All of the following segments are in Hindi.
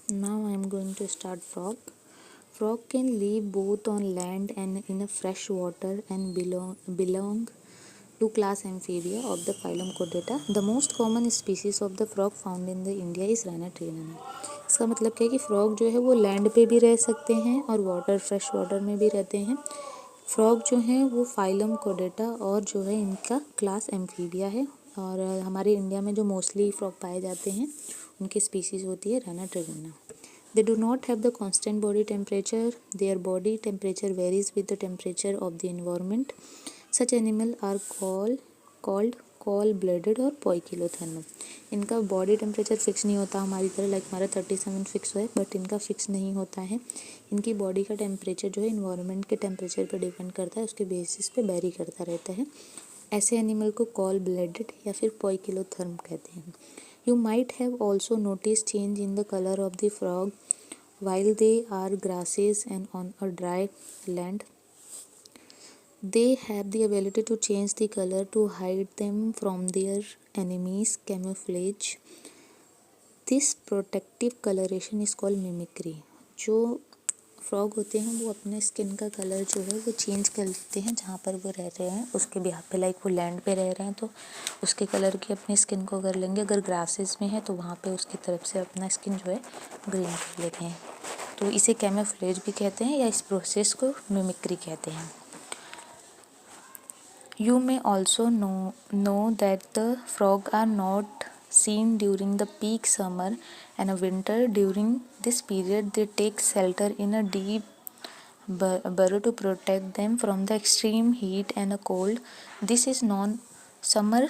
Now I am going to start frog. Frog can live both on land and in a fresh water and belong to class Amphibia of the phylum Chordata. The most common species of the frog found in the India is Rana trinana. इसका मतलब क्या है कि फ्रॉग जो है वो लैंड पे भी रह सकते हैं और फ्रेश वाटर में भी रहते हैं। फ्रॉग जो हैं वो फाइलम कोडेटा और जो है इनका क्लास एम्फीबिया है। और हमारे इंडिया में जो मोस्टली फ्रॉग पाए जाते हैं उनकी स्पीसीज़ होती है Rana ट्रिगोना। They do not have the constant body temperature. Their body temperature varies with the temperature of the environment. Such animals are called cold-blooded और poikilothermal. इनका बॉडी टेम्परेचर फिक्स नहीं होता हमारी तरह, लाइक हमारा 37 फिक्स है, बट इनका फिक्स नहीं होता है। इनकी बॉडी का टेम्परेचर जो है इन्वायरमेंट के टेम्परेचर पर डिपेंड करता है, उसके बेसिस पे वेरी करता रहता है। ऐसे एनिमल को कॉल ब्लडेड या फिर पोइकिलोथर्म कहते हैं। You might have also noticed change in the color of the frog while they are grasses and on a dry land. They have the ability to change the color to hide them from their enemies. Camouflage. This protective coloration is called mimicry. जो फ्रॉग होते हैं वो अपने स्किन का कलर जो है वो चेंज कर लेते हैं जहाँ पर वो रह रहे हैं उसके बिहाफ पे, लाइक वो लैंड पे रह रहे हैं तो उसके कलर की अपनी स्किन को कर लेंगे। अगर ग्रासेस में है तो वहाँ पे उसकी तरफ से अपना स्किन जो है ग्रीन कर लेते हैं, तो इसे कैमोफ्लेज भी कहते हैं या इस प्रोसेस को मिमिक्री कहते हैं। You may also know that the frogs are not seen during the peak summer and winter. During this period, they take shelter in a deep burrow to protect them from the extreme heat and cold. This is known summer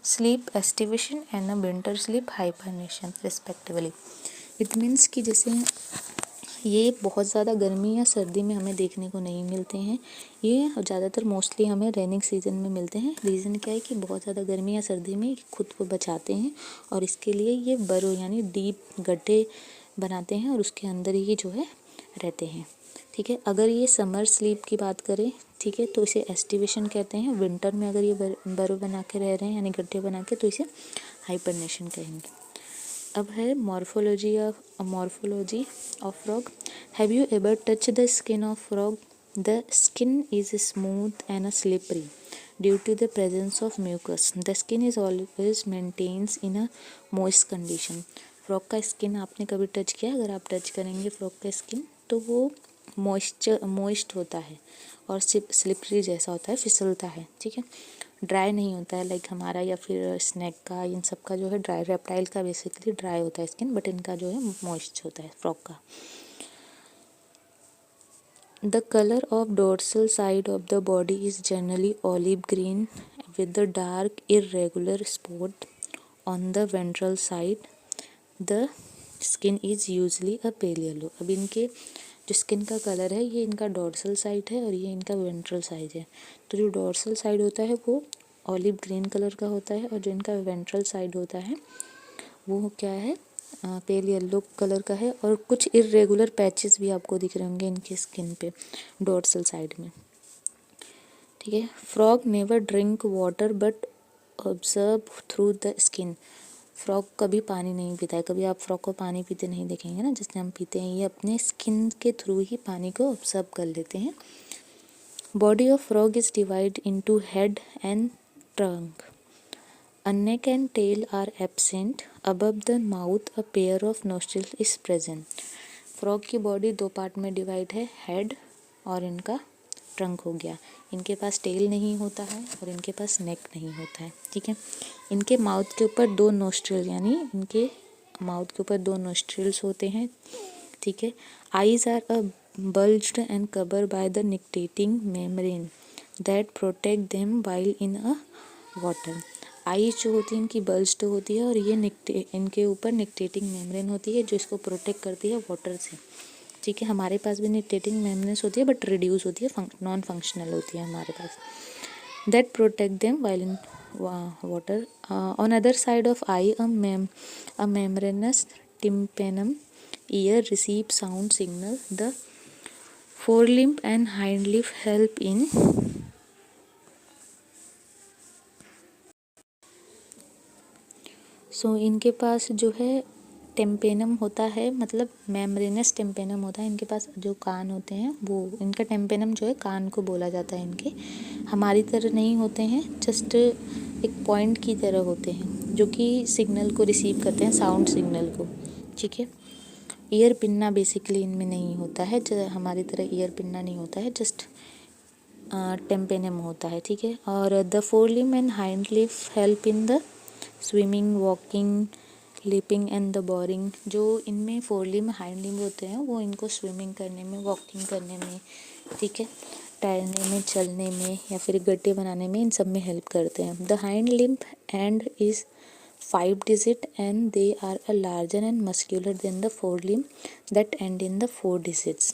sleep estivation and a winter sleep hibernation respectively. It means कि जैसे ये बहुत ज़्यादा गर्मी या सर्दी में हमें देखने को नहीं मिलते हैं, ये ज़्यादातर मोस्टली हमें रेनिंग सीजन में मिलते हैं। रीज़न क्या है कि बहुत ज़्यादा गर्मी या सर्दी में खुद को बचाते हैं और इसके लिए ये बरो यानी डीप गड्ढे बनाते हैं और उसके अंदर ही जो है रहते हैं। ठीक है, अगर ये समर स्लीप की बात करें, ठीक है, तो इसे एस्टिवेशन कहते हैं। विंटर में अगर ये बरो बना के रह रहे हैं यानी गड्ढे बना के तो इसे हाइबरनेशन कहेंगे। अब है morphology of frog. Have you ever touch the skin of frog? The skin is smooth and slippery due to the presence of mucus. The skin is always maintains in a moist condition. Frog का स्किन आपने कभी टच किया? अगर आप टच करेंगे फ्रॉग का स्किन तो वो मॉइस्ट होता है और स्लिपरी जैसा होता है, फिसलता है। ठीक है, ड्राई नहीं होता है लाइक हमारा या फिर स्नैक का, इन सब का जो है ड्राई, रेप्टाइल का बेसिकली ड्राई होता है स्किन, बट इनका जो है मॉइस्ट होता है फ्रॉग का। The colour of dorsal side of the body is generally olive green with the dark irregular spot on the ventral side. The skin is usually a pale yellow. अब इनके जो स्किन का कलर है ये इनका डोर्सल साइड है और ये इनका वेंट्रल साइड है। तो जो डोर्सल साइड होता है वो ऑलिव ग्रीन कलर का होता है और जो इनका वेंट्रल साइड होता है वो क्या है, पेल येलो कलर का है। और कुछ इरेगुलर पैचेस भी आपको दिख रहे होंगे इनके स्किन पे डोर्सल साइड में। ठीक है, frog never drink water but observe through the skin. Frog कभी पानी नहीं पीता है, कभी आप फ्रॉग को पानी पीते नहीं देखेंगे ना, जिससे हम पीते हैं, ये अपने स्किन के थ्रू ही पानी को ऑब्जर्व कर लेते हैं। Body of frog is divide into head and trunk. A neck and tail are absent. Above the mouth, a pair of nostrils is present. Frog की बॉडी दो पार्ट में डिवाइड है, हेड और इनका ट्रंक हो गया। इनके पास टेल नहीं होता है और इनके पास नेक नहीं होता है। ठीक है, इनके माउथ के ऊपर दो नोस्ट्रिल यानी इनके माउथ के ऊपर दो नोस्ट्रिल्स होते हैं। ठीक है, eyes are a bulged and covered by the nictitating membrane that protect them while in a water. Eyes जो होती है इनकी बल्ज्ड होती है और ये इनके ऊपर निक्टेटिंग मेम्ब्रेन होती है जो इसको प्रोटेक्ट करती है वाटर से। ठीक है, हमारे पास भी निक्टेटिंग मेम्ब्रेन्स होती है बट रिड्यूस होती है, नॉन फंक्शनल होती है हमारे पास। That protect them while in water. On other side of eye a membranous tympanum ear receive sound signal. The forelimb and hind limb help in इनके पास जो है टेम्पेनम होता है, मतलब मेम्ब्रेनस टेम्पेनम होता है। इनके पास जो कान होते हैं वो, इनका टेम्पेनम जो है कान को बोला जाता है। इनके हमारी तरह नहीं होते हैं, जस्ट एक पॉइंट की तरह होते हैं जो कि सिग्नल को रिसीव करते हैं, साउंड सिग्नल को। ठीक है, ईयर पिन्ना बेसिकली इनमें नहीं होता है, हमारी तरह ईयर पिन्ना नहीं होता है, जस्ट टेम्पेनम होता है। ठीक है, और the four limb and hind limb help in the swimming, walking, lapping and the boring. जो इनमें फोर लिम्ब हाइंड लिम्ब होते हैं वो इनको स्विमिंग करने में, वॉकिंग करने में, ठीक है, तैरने में, चलने में या फिर गड्ढे बनाने में, इन सब में हेल्प करते हैं। The hind limb and is 5 digit and they are a larger and muscular than the four limb that end in the 4 digits।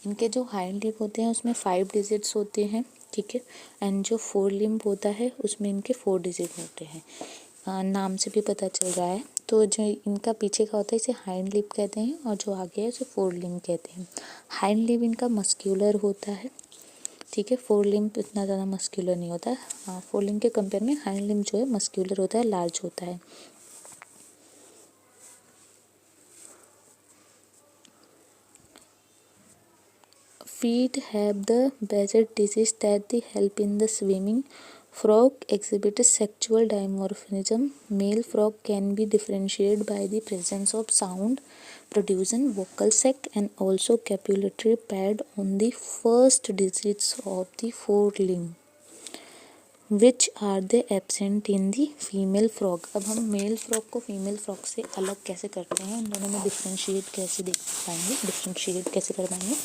इनके जो हाइंड लिम्ब होते हैं उसमें 5 डिजिट्स होते हैं, ठीक है, एंड जो 4 लिम्ब होता है उसमें इनके 4 डिजिट होते हैं। नाम से भी पता चल रहा है। तो जो इनका पीछे का होता है इसे हाइंड लिम्ब कहते हैं और जो आगे है उसे फोर लिम्ब कहते हैं। हाइंड लिम्ब इनका मस्क्यूलर होता है, ठीक है, फोर लिम्ब इतना ज़्यादा मस्क्यूलर नहीं होता है। हाँ, फोर लिम्ब के कंपेयर में हाइंड लिम्ब जो है मस्क्यूलर होता है, लार्ज होता है। Feet have the badger disease that they help in the swimming. Frog exhibits sexual dimorphism. Male frog can be differentiated by the presence of sound producing vocal sac and also copulatory pad on the first digits of the forelimb, which are they absent in the female frog। अब हम मेल फ्रॉग को फीमेल फ्रॉग से अलग कैसे करते हैं, इन दोनों में डिफ्रेंशिएट कैसे देख पाएंगे, डिफ्रेंशिएट कैसे कर पाएंगे।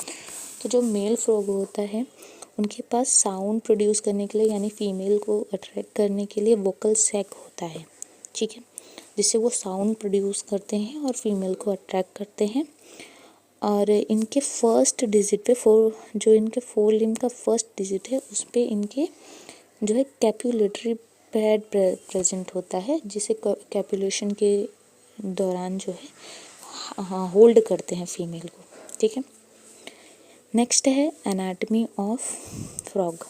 तो जो मेल फ्रॉग होता है उनके पास साउंड प्रोड्यूस करने के लिए, यानी फीमेल को अट्रैक्ट करने के लिए वोकल सैक होता है, ठीक है, जिससे वो साउंड प्रोड्यूस करते हैं और फीमेल को अट्रैक्ट करते हैं। और इनके फर्स्ट डिजिट पे जो इनके फोर लिम्ब का फर्स्ट डिजिट है उस पे इनके जो है कैपुलेटरी पैड प्रेजेंट होता है, जिसे कैपुलेशन के दौरान जो है होल्ड करते हैं फीमेल को, ठीक है। नेक्स्ट है एनाटमी ऑफ फ्रॉग।